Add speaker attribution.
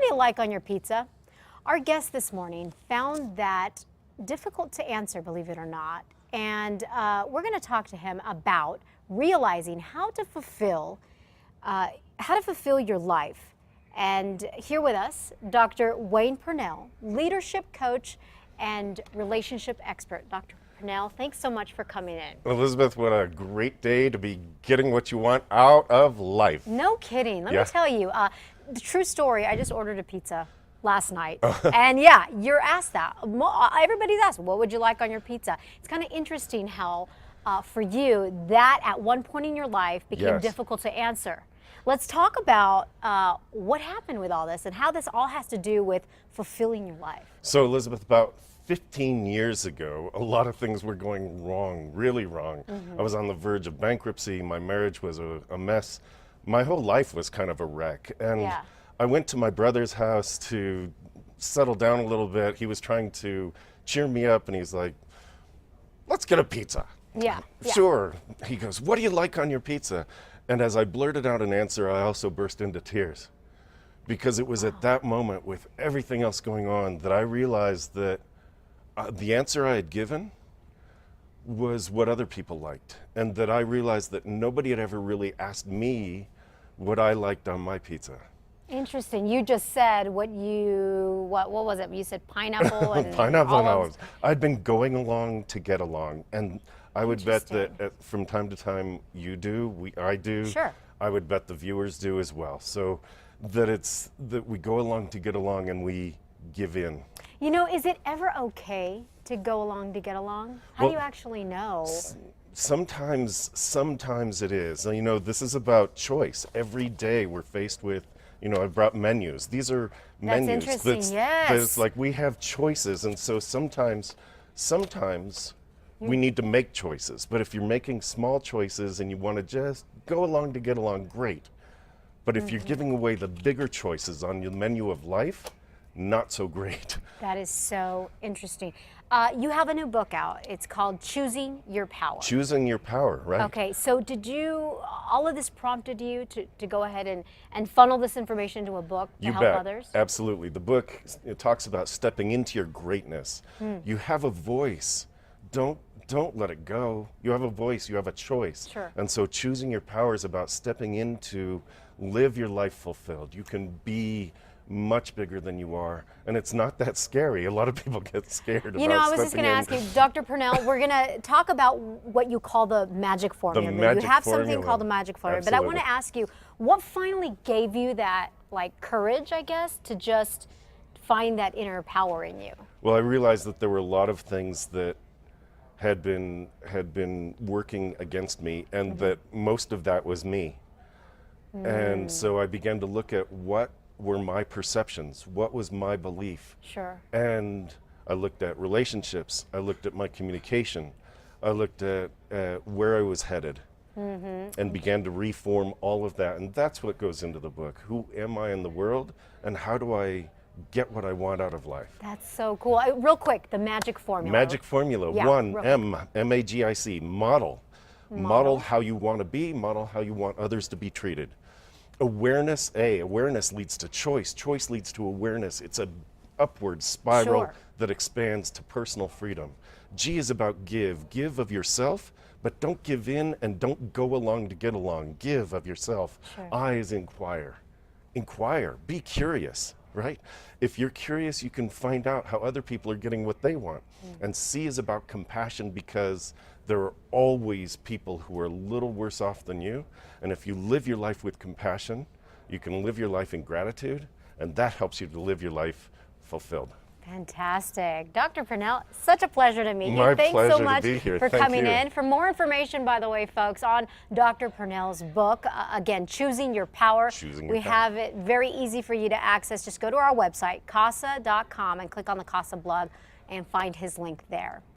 Speaker 1: do you like on your pizza? Our guest this morning found that difficult to answer, believe it or not. And we're going to talk to him about realizing how to fulfill your life. And here with us, Dr. Wayne Purnell, leadership coach and relationship expert. Dr. Purnell, thanks so much for coming in.
Speaker 2: Elizabeth, what a great day to be getting what you want out of life.
Speaker 1: No kidding. Let me tell you, the true story, I just ordered a pizza last night.
Speaker 2: Oh.
Speaker 1: And yeah, you're asked that. Everybody's asked, what would you like on your pizza? It's kind of interesting how for you, that at one point in your life became difficult to answer. Let's talk about what happened with all this and how this all has to do with fulfilling your life.
Speaker 2: So Elizabeth, about 15 years ago, a lot of things were going wrong, really wrong. I was on the verge of bankruptcy. My marriage was a mess. My whole life was kind of a wreck. And I went to my brother's house to settle down a little bit. He was trying to cheer me up, and he's like, let's get a pizza. Sure. He goes, what do you like on your pizza? And as I blurted out an answer, I also burst into tears. Because it was at that moment, with everything else going on, that I realized that the answer I had given was what other people liked. And that I realized that nobody had ever really asked me what I liked on my pizza.
Speaker 1: Interesting. You just said what was it? You said pineapple and
Speaker 2: pineapple and olives. I'd been going along to get along, and I would bet that from time to time you do, I do.
Speaker 1: Sure.
Speaker 2: I would bet the viewers do as well. So that we go along to get along and we give in.
Speaker 1: You know, is it ever okay to go along to get along? How do you actually know?
Speaker 2: Sometimes it is. You know, this is about choice. Every day we're faced with, you know, I brought menus. These are menus.
Speaker 1: That's interesting, yes.
Speaker 2: It's like we have choices, and so sometimes we need to make choices. But if you're making small choices and you want to just go along to get along, great. But if you're giving away the bigger choices on your menu of life, not so great.
Speaker 1: That is so interesting. You have a new book out. It's called Choosing Your Power.
Speaker 2: Choosing Your Power, right?
Speaker 1: Okay, so all of this prompted you to go ahead and funnel this information into a book to help others?
Speaker 2: Absolutely. The book, it talks about stepping into your greatness. You have a voice. Don't let it go. You have a voice, you have a choice.
Speaker 1: Sure.
Speaker 2: And so choosing your power is about stepping into live your life fulfilled. You can be much bigger than you are, and it's not that scary. A lot of people get scared about stepping in.
Speaker 1: You know, I was just going to ask you, Dr. Purnell, we're going to talk about what you call the magic formula. You have something called the magic formula, but I want to ask you, what finally gave you that, like, courage, I guess, to just find that inner power in you?
Speaker 2: Well, I realized that there were a lot of things that had been working against me, and that most of that was me. And so I began to look at what were my perceptions, what was my belief.
Speaker 1: Sure.
Speaker 2: And I looked at relationships, I looked at my communication, I looked at where I was headed, and began to reform all of that. And that's what goes into the book. Who am I in the world, and how do I get what I want out of life?
Speaker 1: That's so cool. Real quick, the magic formula.
Speaker 2: Magic formula, M-A-G-I-C, model. Model how you want to be, model how you want others to be treated. Awareness leads to choice. Choice leads to awareness. It's an upward spiral that expands to personal freedom. G is about give. Give of yourself, but don't give in and don't go along to get along. Give of yourself. I is inquire. Inquire. Be curious, right? If you're curious, you can find out how other people are getting what they want. And C is about compassion, because there are always people who are a little worse off than you. And if you live your life with compassion, you can live your life in gratitude, and that helps you to live your life fulfilled.
Speaker 1: Fantastic. Dr. Purnell, such a pleasure to meet you.
Speaker 2: My
Speaker 1: Thanks
Speaker 2: pleasure
Speaker 1: so much
Speaker 2: to be here.
Speaker 1: for
Speaker 2: Thank
Speaker 1: coming
Speaker 2: you.
Speaker 1: in. For more information, by the way, folks, on Dr. Purnell's book, again, Choosing Your Power. We have it very easy for you to access. Just go to our website, casa.com, and click on the CASA blog and find his link there.